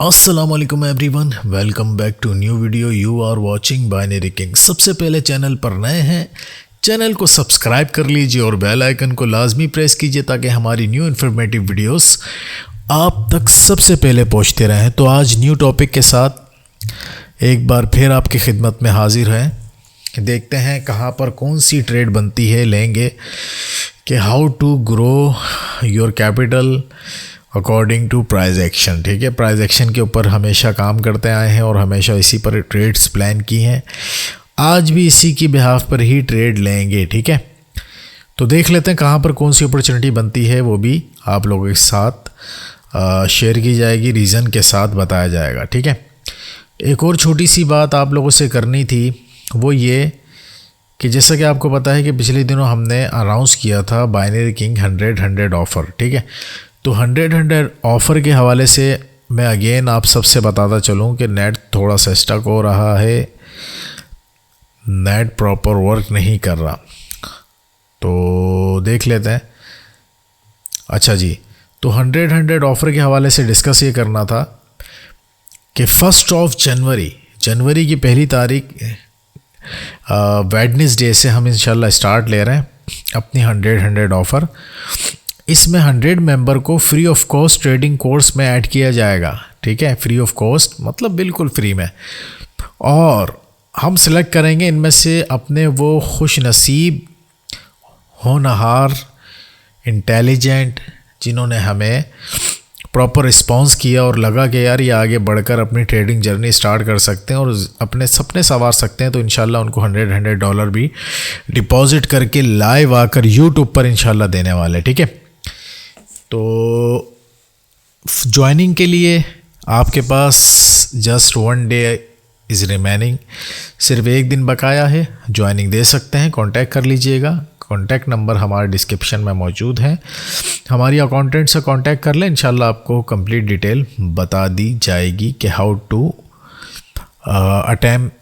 अस्सलाम वालेकुम everyone, welcome back to new video. You are watching binary king. सबसे पहले चैनल पर नए हैं, चैनल को सब्सक्राइब कर लीजिए और बेल आइकन को लाजमी प्रेस कीजिए ताकि हमारी न्यू इन्फॉर्मेटिव वीडियोस आप तक सबसे पहले पहुंचते रहें। तो आज न्यू टॉपिक के साथ एक बार फिर आपकी खिदमत में हाजिर हैं। देखते हैं कहाँ पर कौन सी ट्रेड बनती है, लेंगे कि how to grow your capital according to price action. ठीक है, प्राइस एक्शन के ऊपर हमेशा काम करते आए हैं और हमेशा इसी पर ट्रेड्स प्लान की हैं। आज भी इसी की बिहाफ पर ही ट्रेड लेंगे। ठीक है, तो देख लेते हैं कहाँ पर कौन सी अपॉर्चुनिटी बनती है, वो भी आप लोगों के साथ शेयर की जाएगी, रीज़न के साथ बताया जाएगा। ठीक है, एक और छोटी सी बात आप लोगों से करनी थी, वो ये कि जैसा कि आपको पता है कि पिछले दिनों हमने अनाउंस किया था बाइनरी किंग 100 ऑफ़र। ठीक है, तो 100 ऑफ़र के हवाले से मैं अगेन आप सबसे बताता चलूँ कि नेट थोड़ा सा स्टक हो रहा है, नेट प्रॉपर वर्क नहीं कर रहा। तो देख लेते हैं। अच्छा जी, तो 100 ऑफ़र के हवाले से डिस्कस ये करना था कि 1 जनवरी की पहली तारीख वेडनेसडे से हम इंशाल्लाह स्टार्ट ले रहे हैं अपनी 100 ऑफ़र। इसमें 100 मेंबर को free of cost trading course में ऐड किया जाएगा। ठीक है, फ्री ऑफ कॉस्ट मतलब बिल्कुल फ्री में। और हम सिलेक्ट करेंगे इनमें से अपने वो खुश नसीब, होनहार, इंटेलिजेंट, जिन्होंने हमें प्रॉपर रिस्पॉन्स किया और लगा कि यार ये आगे बढ़कर अपनी ट्रेडिंग जर्नी स्टार्ट कर सकते हैं और अपने सपने संवार सकते हैं। तो इंशाल्लाह उनको $100 भी डिपॉजिट करके लाइव आकर यूट्यूब पर इंशाल्लाह देने वाले। ठीक है, तो ज्वाइनिंग के लिए आपके पास जस्ट 1 डे इज़ रिमेनिंग, सिर्फ एक दिन बकाया है। ज्वाइनिंग दे सकते हैं, कांटेक्ट कर लीजिएगा। कांटेक्ट नंबर हमारे डिस्क्रिप्शन में मौजूद है, हमारी अकाउंटेंट से कांटेक्ट कर लें, इंशाल्लाह आपको कंप्लीट डिटेल बता दी जाएगी कि how to attempt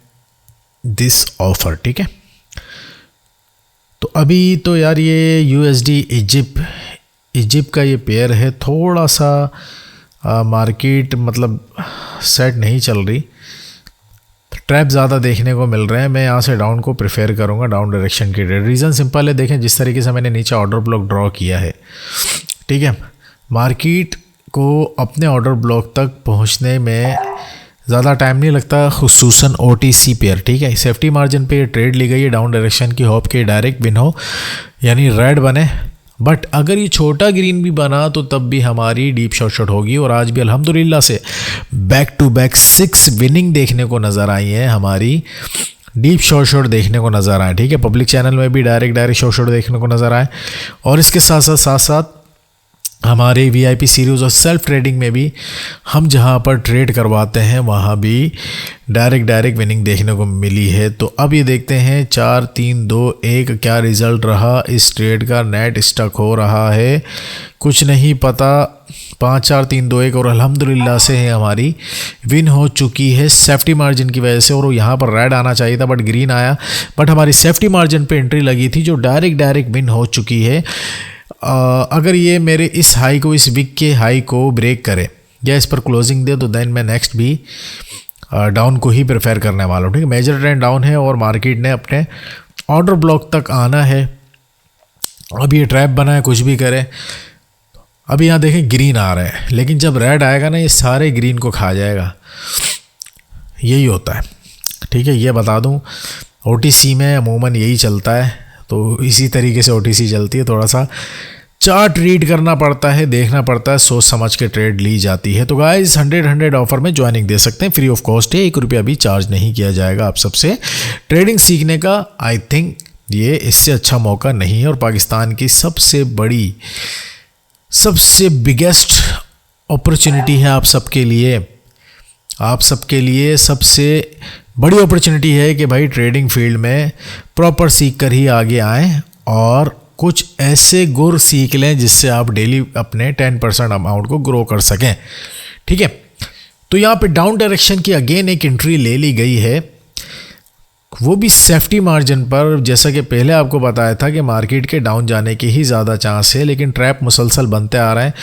this offer. ठीक है, तो अभी तो यार ये USD इजिप्ट का ये पेयर है, थोड़ा सा मार्केट मतलब सेट नहीं चल रही, ट्रैप ज़्यादा देखने को मिल रहे हैं। मैं यहाँ से डाउन को प्रेफर करूँगा, डाउन डायरेक्शन की ट्रेड। रीज़न सिंपल है, देखें जिस तरीके से मैंने नीचे ऑर्डर ब्लॉक ड्रॉ किया है। ठीक है, मार्केट को अपने ऑर्डर ब्लॉक तक पहुँचने में ज़्यादा टाइम नहीं लगता, खुसूसन OTC पेयर। ठीक है, सेफ्टी मार्जिन पे ये ट्रेड ली गई है डाउन डायरेक्शन की, होप के डायरेक्ट विन हो यानी रेड बने। बट अगर ये छोटा ग्रीन भी बना तो तब भी हमारी डीप शॉर्ट होगी। और आज भी अल्हम्दुलिल्लाह से बैक टू बैक 6 विनिंग देखने को नज़र आई है, हमारी डीप शॉर्ट देखने को नज़र आए। ठीक है, पब्लिक चैनल में भी डायरेक्ट शॉर्ट देखने को नज़र आए। और इसके साथ साथ हमारे VIP सीरीज़ और सेल्फ ट्रेडिंग में भी हम जहां पर ट्रेड करवाते हैं वहां भी डायरेक्ट विनिंग देखने को मिली है। तो अब ये देखते हैं 4 3 2 1 क्या रिज़ल्ट रहा इस ट्रेड का। नेट स्टक हो रहा है, कुछ नहीं पता, 5 4 3 2 1 और अल्हम्दुलिल्लाह से हमारी विन हो चुकी है सेफ्टी मार्जिन की वजह से। और यहाँ पर रेड आना चाहिए था बट ग्रीन आया, बट हमारी सेफ्टी मार्जिन पे एंट्री लगी थी जो डायरेक्ट विन हो चुकी है। अगर ये मेरे इस हाई को, इस वीक के हाई को ब्रेक करे या इस पर क्लोजिंग दे तो देन मैं नेक्स्ट भी डाउन को ही प्रेफर करने वाला हूँ। ठीक है, मेजर ट्रेंड डाउन है और मार्केट ने अपने ऑर्डर ब्लॉक तक आना है। अब ये ट्रैप बना है, कुछ भी करे। अभी यहाँ देखें ग्रीन आ रहा है, लेकिन जब रेड आएगा ना ये सारे ग्रीन को खा जाएगा, यही होता है। ठीक है, ये बता दूँ OTC में अमूमन यही चलता है, तो इसी तरीके से OTC चलती है। थोड़ा सा चार्ट रीड करना पड़ता है, देखना पड़ता है, सोच समझ के ट्रेड ली जाती है। तो गाइस 100 ऑफ़र में ज्वाइनिंग दे सकते हैं, फ्री ऑफ कॉस्ट है, ₹1 भी चार्ज नहीं किया जाएगा आप सबसे ट्रेडिंग सीखने का। आई थिंक ये इससे अच्छा मौका नहीं है और पाकिस्तान की सबसे बड़ी, सबसे बिगेस्ट अपॉर्चुनिटी है आप सबके लिए सबसे बड़ी अपॉर्चुनिटी है कि भाई ट्रेडिंग फील्ड में प्रॉपर सीख कर ही आगे आएँ और कुछ ऐसे गुर सीख लें जिससे आप डेली अपने 10% अमाउंट को ग्रो कर सकें। ठीक है, तो यहाँ पे डाउन डायरेक्शन की अगेन एक एंट्री ले ली गई है वो भी सेफ्टी मार्जिन पर। जैसा कि पहले आपको बताया था कि मार्केट के डाउन जाने के ही ज़्यादा चांस है, लेकिन ट्रैप मुसलसल बनते आ रहे हैं।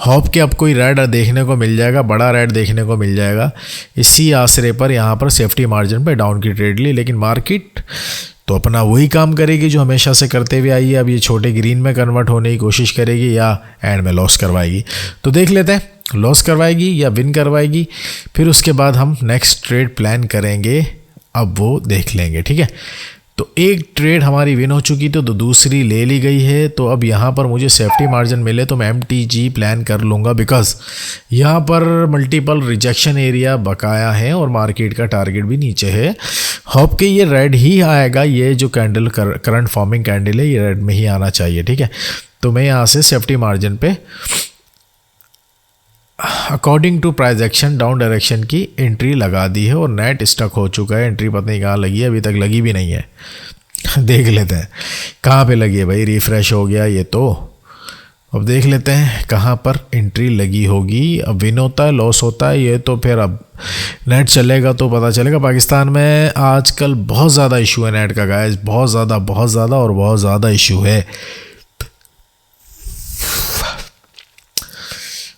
होप कि अब कोई रेड देखने को मिल जाएगा, बड़ा रेड देखने को मिल जाएगा। इसी आसरे पर यहाँ पर सेफ्टी मार्जिन पर डाउन की ट्रेड ली, लेकिन मार्केट तो अपना वही काम करेगी जो हमेशा से करते हुए आई है। अब ये छोटे ग्रीन में कन्वर्ट होने की कोशिश करेगी या एंड में लॉस करवाएगी, तो देख लेते हैं लॉस करवाएगी या विन करवाएगी। फिर उसके बाद हम नेक्स्ट ट्रेड प्लान करेंगे, अब वो देख लेंगे, ठीक है। तो एक ट्रेड हमारी विन हो चुकी तो दूसरी ले ली गई है। तो अब यहाँ पर मुझे सेफ्टी मार्जिन मिले तो मैं MTG प्लान कर लूँगा, बिकॉज यहाँ पर मल्टीपल रिजेक्शन एरिया बकाया है और मार्केट का टारगेट भी नीचे है। होप कि ये रेड ही आएगा, ये जो कैंडल करंट फॉर्मिंग कैंडल है ये रेड में ही आना चाहिए, ठीक है। तो मैं यहाँ से सेफ्टी मार्जिन पे according to price action down direction की एंट्री लगा दी है और नेट स्टक हो चुका है। एंट्री पता नहीं कहाँ लगी है, अभी तक लगी भी नहीं है। देख लेते हैं कहाँ पे लगी है भाई। रिफ्रेश हो गया ये तो, अब देख लेते हैं कहाँ पर एंट्री लगी होगी। अब विन होता है लॉस होता है ये तो फिर अब नेट चलेगा तो पता चलेगा। पाकिस्तान में आजकल बहुत ज़्यादा इशू है नेट का गाइस, बहुत ज़्यादा और बहुत ज़्यादा इशू है।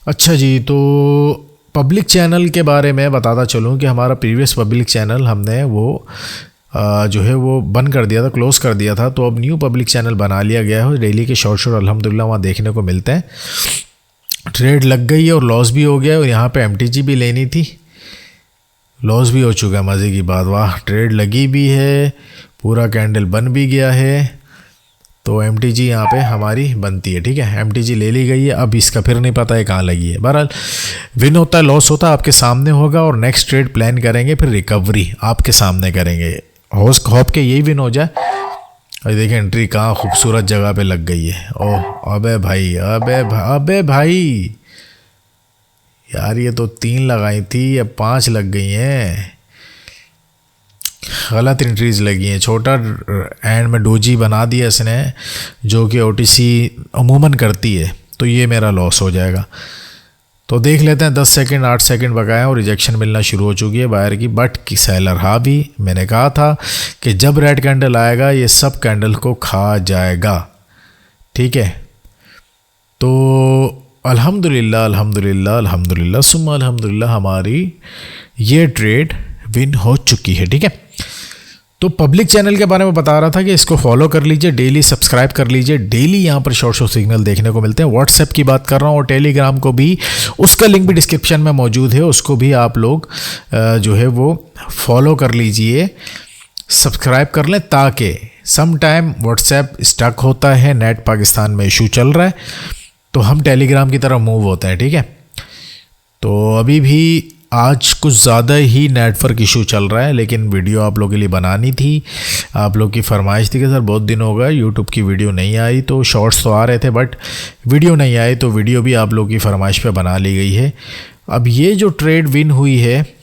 अच्छा जी, तो पब्लिक चैनल के बारे में बताता चलूँ कि हमारा प्रीवियस पब्लिक चैनल हमने वो जो है वो बंद कर दिया था, क्लोज़ कर दिया था। तो अब न्यू पब्लिक चैनल बना लिया गया है। डेली के शॉर्ट अल्हम्दुलिल्लाह वहाँ देखने को मिलते हैं। ट्रेड लग गई है और लॉस भी हो गया, और यहाँ पे MTG भी लेनी थी, लॉस भी हो चुका है। मज़े की बात, वाह ट्रेड लगी भी है, पूरा कैंडल बन भी गया है। तो MTG यहाँ पे हमारी बनती है, ठीक है। MTG ले ली गई है, अब इसका फिर नहीं पता है कहाँ लगी है। बहरहाल विन होता है लॉस होता है आपके सामने होगा, और नेक्स्ट ट्रेड प्लान करेंगे, फिर रिकवरी आपके सामने करेंगे। होप के यही विन हो जाए। और देखिए एंट्री कहाँ खूबसूरत जगह पे लग गई है। ओह अबे भाई, अबे भाई यार, ये तो 3 लगाई थी, अब 5 लग गई हैं। गलत एंट्रीज लगी हैं। छोटा एंड में डोजी बना दिया इसने, जो कि OTC अमूमन करती है, तो ये मेरा लॉस हो जाएगा। तो देख लेते हैं 10 सेकंड 8 सेकंड बकाया और रिजेक्शन मिलना शुरू हो चुकी है बायर की, बट की सेलर हावी। मैंने कहा था कि जब रेड कैंडल आएगा ये सब कैंडल को खा जाएगा, ठीक है। तो अल्हम्दुलिल्लाह सुम्मा अल्हम्दुलिल्लाह हमारी ये ट्रेड विन हो चुकी है, ठीक है। तो पब्लिक चैनल के बारे में बता रहा था कि इसको फॉलो कर लीजिए, डेली सब्सक्राइब कर लीजिए। डेली यहाँ पर शॉर्ट सिग्नल देखने को मिलते हैं। व्हाट्सएप की बात कर रहा हूँ, और टेलीग्राम को भी, उसका लिंक भी डिस्क्रिप्शन में मौजूद है, उसको भी आप लोग जो है वो फॉलो कर लीजिए, सब्सक्राइब कर लें, ताकि सम टाइम व्हाट्सएप स्टक होता है, नेट पाकिस्तान में इशू चल रहा है, तो हम टेलीग्राम की तरफ मूव होते हैं, ठीक है। तो अभी भी आज कुछ ज़्यादा ही नेटवर्क इशू चल रहा है, लेकिन वीडियो आप लोगों के लिए बनानी थी। आप लोग की फरमाइश थी कि सर बहुत दिन हो गए यूट्यूब की वीडियो नहीं आई, तो शॉर्ट्स तो आ रहे थे बट वीडियो नहीं आई, तो वीडियो भी आप लोग की फरमाइश पे बना ली गई है। अब ये जो ट्रेड विन हुई है,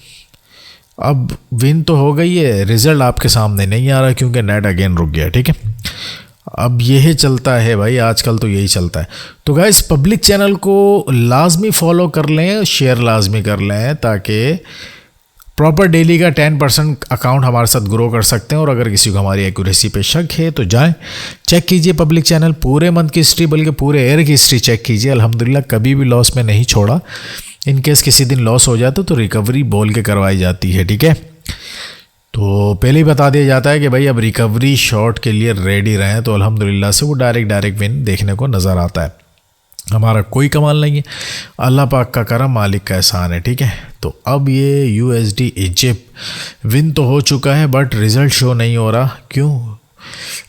अब विन तो हो गई है, रिज़ल्ट आपके सामने नहीं आ रहा क्योंकि नेट अगेन रुक गया, ठीक है। अब यही चलता है भाई, आजकल तो यही चलता है। तो गाइस पब्लिक चैनल को लाजमी फॉलो कर लें, शेयर लाजमी कर लें, ताकि प्रॉपर डेली का 10% अकाउंट हमारे साथ ग्रो कर सकते हैं। और अगर किसी को हमारी एक्यूरेसी पे शक है तो जाएं चेक कीजिए पब्लिक चैनल, पूरे मंथ की हिस्ट्री बल्कि पूरे ईयर की हिस्ट्री चेक कीजिए। अल्हम्दुलिल्लाह कभी भी लॉस में नहीं छोड़ा। इन केस किसी दिन लॉस हो जाता तो रिकवरी बोल के करवाई जाती है, ठीक है। तो पहले ही बता दिया जाता है कि भाई अब रिकवरी शॉट के लिए रेडी रहें, तो अल्हम्दुलिल्लाह से वो डायरेक्ट विन देखने को नज़र आता है। हमारा कोई कमाल नहीं है, अल्लाह पाक का करम, मालिक का एहसान है, ठीक है। तो अब ये USD इजिप्ट विन तो हो चुका है, बट रिज़ल्ट शो नहीं हो रहा। क्यों?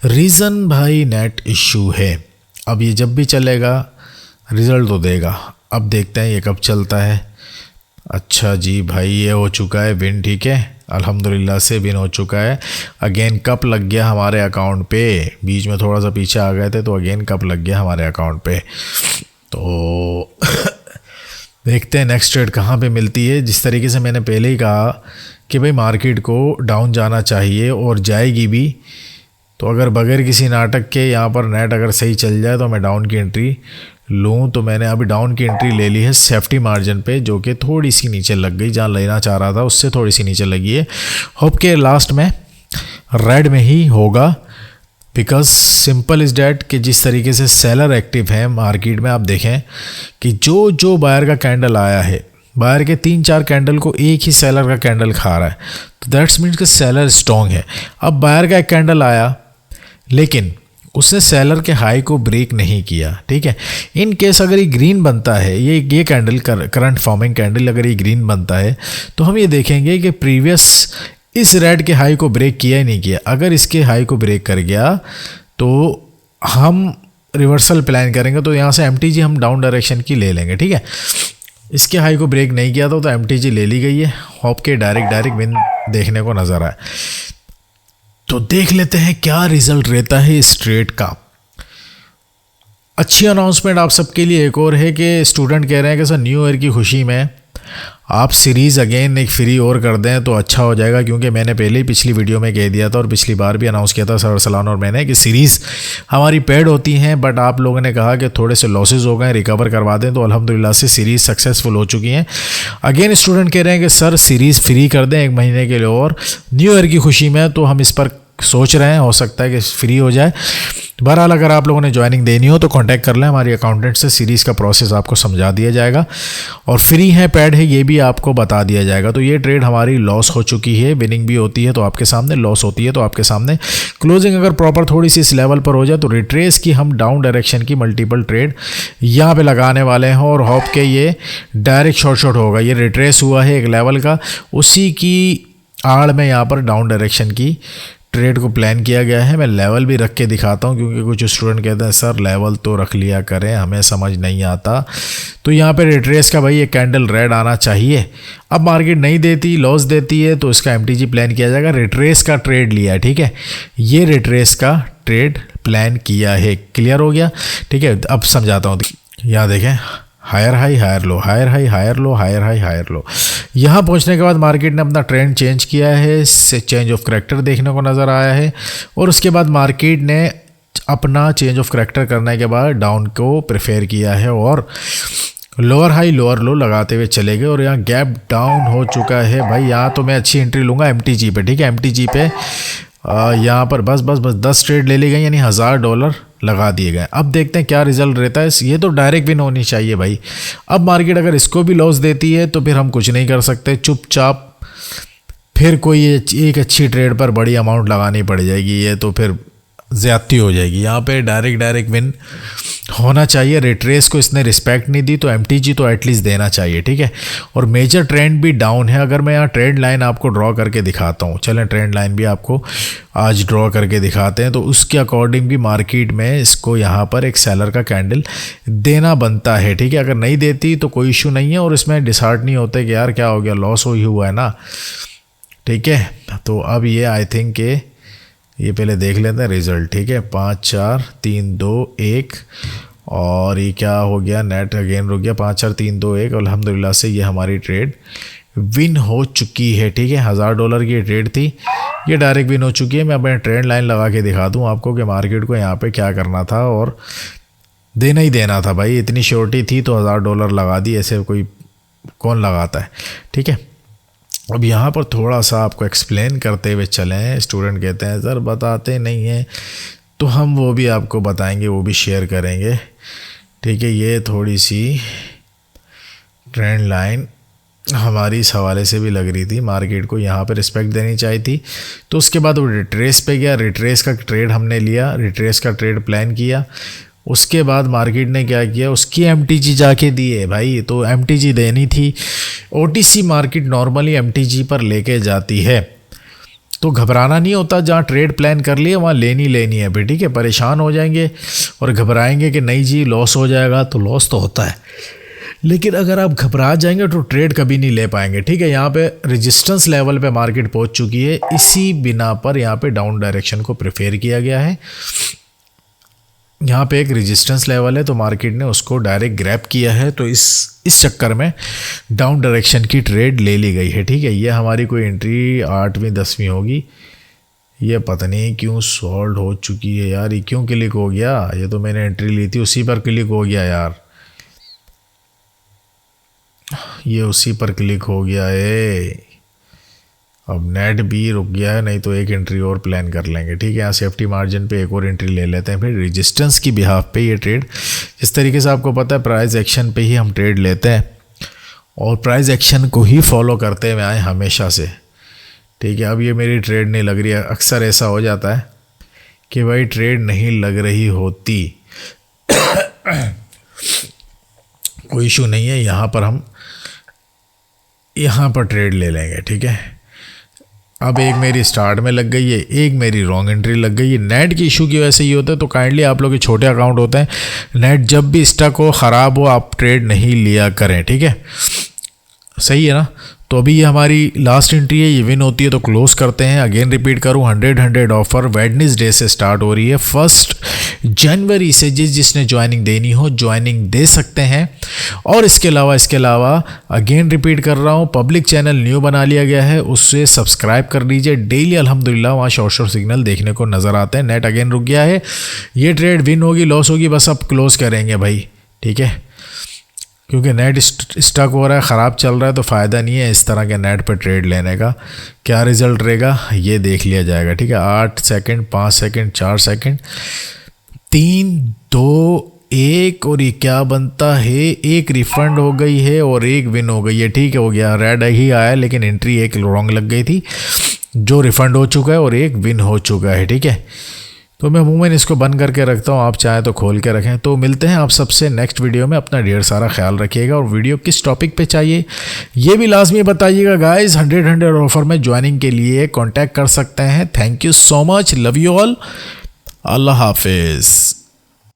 रीज़न भाई नेट इशू है। अब ये जब भी चलेगा रिज़ल्ट तो देगा। अब देखते हैं ये कब चलता है। अच्छा जी भाई, ये हो चुका है विन, ठीक है, अल्हम्दुलिल्लाह से विन हो चुका है। अगेन कप लग गया हमारे अकाउंट पे, बीच में थोड़ा सा पीछे आ गए थे, तो अगेन कप लग गया हमारे अकाउंट पे। तो देखते हैं नेक्स्ट ट्रेड कहाँ पे मिलती है। जिस तरीके से मैंने पहले ही कहा कि भाई मार्केट को डाउन जाना चाहिए और जाएगी भी, तो अगर बगैर किसी नाटक के यहाँ पर नेट अगर सही चल जाए तो मैं डाउन की एंट्री लूँ। तो मैंने अभी डाउन की एंट्री ले ली है सेफ्टी मार्जिन पे, जो कि थोड़ी सी नीचे लग गई, जहाँ लेना चाह रहा था उससे थोड़ी सी नीचे लगी है। होप के लास्ट में रेड में ही होगा, बिकॉज सिंपल इज़ डैट कि जिस तरीके से सेलर एक्टिव है मार्केट में, आप देखें कि जो बायर का कैंडल आया है, बायर के 3-4 कैंडल को एक ही सेलर का कैंडल खा रहा है, तो दैट्स मीन्स कि सेलर स्ट्रॉन्ग है। अब बायर का एक कैंडल आया लेकिन उसने सेलर के हाई को ब्रेक नहीं किया, ठीक है। इन केस अगर ये ग्रीन बनता है, ये कैंडल करंट फॉर्मिंग कैंडल अगर ये ग्रीन बनता है, तो हम ये देखेंगे कि प्रीवियस इस रेड के हाई को ब्रेक किया ही नहीं किया। अगर इसके हाई को ब्रेक कर गया तो हम रिवर्सल प्लान करेंगे, तो यहाँ से MTG हम डाउन डायरेक्शन की ले लेंगे, ठीक है। इसके हाई को ब्रेक नहीं किया तो MTG ले ली गई है। हॉप के डायरेक्ट विन देखने को नज़र आया। तो देख लेते हैं क्या रिजल्ट रहता है इस ट्रेड का। अच्छी अनाउंसमेंट आप सबके लिए एक और है कि स्टूडेंट कह रहे हैं कि सर न्यू ईयर की खुशी में आप सीरीज़ अगेन एक फ्री और कर दें तो अच्छा हो जाएगा, क्योंकि मैंने पहले ही पिछली वीडियो में कह दिया था और पिछली बार भी अनाउंस किया था सर सलान और मैंने कि सीरीज़ हमारी पेड होती हैं, बट आप लोगों ने कहा कि थोड़े से लॉसेज हो गए, रिकवर करवा दें, तो अल्हम्दुलिल्लाह से सीरीज़ सक्सेसफुल हो चुकी हैं। अगेन स्टूडेंट कह रहे हैं कि सर सीरीज़ फ्री कर दें 1 महीने के लिए और न्यू ईयर की खुशी में, तो हम इस पर सोच रहे हैं, हो सकता है कि फ्री हो जाए। बहरहाल अगर आप लोगों ने ज्वाइनिंग देनी हो तो कांटेक्ट कर लें हमारी अकाउंटेंट से, सीरीज़ का प्रोसेस आपको समझा दिया जाएगा और फ्री है, पेड है, ये भी आपको बता दिया जाएगा। तो ये ट्रेड हमारी लॉस हो चुकी है, विनिंग भी होती है तो आपके सामने, लॉस होती है तो आपके सामने। क्लोजिंग अगर प्रॉपर थोड़ी सी इस लेवल पर हो जाए तो रिट्रेस की हम डाउन डायरेक्शन की मल्टीपल ट्रेड यहाँ पे लगाने वाले हैं और होप के ये डायरेक्ट शॉर्ट होगा। ये रिट्रेस हुआ है एक लेवल का, उसी की आड़ में यहाँ पर डाउन डायरेक्शन की ट्रेड को प्लान किया गया है। मैं लेवल भी रख के दिखाता हूँ, क्योंकि कुछ स्टूडेंट कहते हैं सर लेवल तो रख लिया करें, हमें समझ नहीं आता। तो यहाँ पे रिट्रेस का भाई ये कैंडल रेड आना चाहिए। अब मार्केट नहीं देती, लॉस देती है, तो इसका MTG प्लान किया जाएगा। रिट्रेस का ट्रेड लिया है, ठीक है, ये रिट्रेस का ट्रेड प्लान किया है। क्लियर हो गया, ठीक है। अब समझाता हूँ। यहाँ देखें, higher high higher low, higher high higher low, higher high higher low. यहाँ पहुँचने के बाद मार्केट ने अपना ट्रेंड चेंज किया है, चेंज ऑफ करैक्टर देखने को नज़र आया है और उसके बाद मार्केट ने अपना चेंज ऑफ करैक्टर करने के बाद डाउन को प्रेफर किया है और लोअर हाई लोअर लो लगाते हुए चले गए और यहाँ गैप डाउन हो चुका है। भाई यहाँ तो मैं अच्छी एंट्री लूँगा MTG पे, ठीक है। MTG पे यहाँ पर बस 10 ट्रेड ले ली गई, यानी $1000 लगा दिए गए। अब देखते हैं क्या रिजल्ट रहता है। ये तो डायरेक्ट विन होनी चाहिए भाई। अब मार्केट अगर इसको भी लॉस देती है तो फिर हम कुछ नहीं कर सकते, चुपचाप फिर कोई एक अच्छी ट्रेड पर बड़ी अमाउंट लगानी पड़ जाएगी, ये तो फिर ज़्यादती हो जाएगी। यहाँ पे डायरेक्ट विन होना चाहिए। रिट्रेस को इसने रिस्पेक्ट नहीं दी तो MTG तो एटलीस्ट देना चाहिए, ठीक है। और मेजर ट्रेंड भी डाउन है। अगर मैं यहाँ ट्रेंड लाइन आपको ड्रॉ करके दिखाता हूँ, चलें ट्रेंड लाइन भी आपको आज ड्रॉ करके दिखाते हैं, तो उसके अकॉर्डिंग भी मार्केट में इसको यहाँ पर एक सेलर का कैंडल देना बनता है, ठीक है। अगर नहीं देती तो कोई इशू नहीं है और इसमें डिसहार्ट नहीं होते कि यार क्या हो गया, लॉस ही हुआ है ना, ठीक है। तो अब ये आई थिंक के ये पहले देख लेते हैं रिजल्ट, ठीक है। 5 4 3 2 1 और ये क्या हो गया, नेट अगेन रुक गया। 5 4 3 2 1। अल्हम्दुलिल्लाह से ये हमारी ट्रेड विन हो चुकी है, ठीक है। $1000 की ट्रेड थी, ये डायरेक्ट विन हो चुकी है। मैं अपने ट्रेंड लाइन लगा के दिखा दूँ आपको कि मार्केट को यहाँ पे क्या करना था और देना ही देना था भाई। इतनी श्योरिटी थी तो $1000 लगा दी, ऐसे कोई कौन लगाता है, ठीक है। अब यहाँ पर थोड़ा सा आपको एक्सप्लेन करते हुए चलें। स्टूडेंट कहते हैं सर बताते नहीं हैं, तो हम वो भी आपको बताएंगे, वो भी शेयर करेंगे, ठीक है। ये थोड़ी सी ट्रेंड लाइन हमारी इस हवाले से भी लग रही थी, मार्केट को यहाँ पे रिस्पेक्ट देनी चाहिए थी। तो उसके बाद वो रिट्रेस पे गया, रिट्रेस का ट्रेड हमने लिया, रिट्रेस का ट्रेड प्लान किया। उसके बाद मार्केट ने क्या किया, उसकी MTG जाके दी है भाई, तो MTG देनी थी। OTC मार्केट नॉर्मली MTG पर लेके जाती है, तो घबराना नहीं होता। जहाँ ट्रेड प्लान कर लिए वहाँ लेनी है फिर, ठीक है। परेशान हो जाएंगे और घबराएंगे कि नहीं जी लॉस हो जाएगा, तो लॉस तो होता है, लेकिन अगर आप घबरा जाएंगे तो ट्रेड कभी नहीं ले पाएंगे, ठीक है। यहाँ पे रेजिस्टेंस लेवल पे मार्केट पहुँच चुकी है, इसी बिना पर यहाँ पे डाउन डायरेक्शन को प्रेफर किया गया है। यहाँ पे एक रेजिस्टेंस लेवल है तो मार्केट ने उसको डायरेक्ट ग्रैब किया है, तो इस चक्कर में डाउन डायरेक्शन की ट्रेड ले ली गई है, ठीक है। ये हमारी कोई एंट्री 8वीं 10वीं होगी, ये पता नहीं क्यों सॉल्व हो चुकी है यार। ये क्यों क्लिक हो गया, ये तो मैंने एंट्री ली थी उसी पर क्लिक हो गया यार, ये उसी पर क्लिक हो गया है। अब नेट भी रुक गया है, नहीं तो एक एंट्री और प्लान कर लेंगे। ठीक है, यहाँ सेफ्टी मार्जिन पे एक और एंट्री ले लेते हैं। फिर रेजिस्टेंस की बिहाफ पे ये ट्रेड, इस तरीके से आपको पता है प्राइस एक्शन पे ही हम ट्रेड लेते हैं और प्राइस एक्शन को ही फॉलो करते हुए आए हमेशा से। ठीक है, अब ये मेरी ट्रेड नहीं लग रही है। अक्सर ऐसा हो जाता है कि भाई ट्रेड नहीं लग रही होती, कोई इशू नहीं है, यहाँ पर हम यहाँ पर ट्रेड ले लेंगे। ठीक है, अब एक मेरी स्टार्ट में लग गई है, एक मेरी रॉन्ग एंट्री लग गई है। नेट की इशू की वजह से ये होता है, तो काइंडली आप लोग के छोटे अकाउंट होते हैं, नेट जब भी स्टक हो, ख़राब हो, आप ट्रेड नहीं लिया करें। ठीक है, सही है ना। तो अभी ये हमारी लास्ट एंट्री है, ये विन होती है तो क्लोज करते हैं। अगेन रिपीट करूँ, 100 ऑफर वेडनेसडे से स्टार्ट हो रही है, 1 जनवरी से। जिसने ज्वाइनिंग देनी हो ज्वाइनिंग दे सकते हैं। और इसके अलावा अगेन रिपीट कर रहा हूँ, पब्लिक चैनल न्यू बना लिया गया है, उससे सब्सक्राइब कर लीजिए। डेली अल्हम्दुलिल्लाह वहाँ शॉर्ट सिग्नल देखने को नज़र आते हैं। नेट अगेन रुक गया है, ये ट्रेड विन होगी लॉस होगी बस अब क्लोज करेंगे भाई। ठीक है, क्योंकि नेट स्टक हो रहा है, ख़राब चल रहा है, तो फ़ायदा नहीं है इस तरह के नेट पर ट्रेड लेने का। क्या रिज़ल्ट रहेगा ये देख लिया जाएगा। ठीक है, 8 सेकंड, 5 सेकंड, 4 सेकंड, 3, 2, 1 और ये क्या बनता है, एक रिफ़ंड हो गई है और एक विन हो गई है। ठीक है, हो गया, रेड ही आया लेकिन एंट्री एक रॉन्ग लग गई थी, जो रिफ़ंड हो चुका है और एक विन हो चुका है। ठीक है, तो मैं अमूमन इसको बंद करके रखता हूँ, आप चाहें तो खोल के रखें। तो मिलते हैं आप सबसे नेक्स्ट वीडियो में, अपना ढेर सारा ख्याल रखिएगा। और वीडियो किस टॉपिक पे चाहिए ये भी लाजमी बताइएगा गाइस। 100 ऑफर में ज्वाइनिंग के लिए कांटेक्ट कर सकते हैं। Thank you so much, love you all, अल्लाह हाफिज़।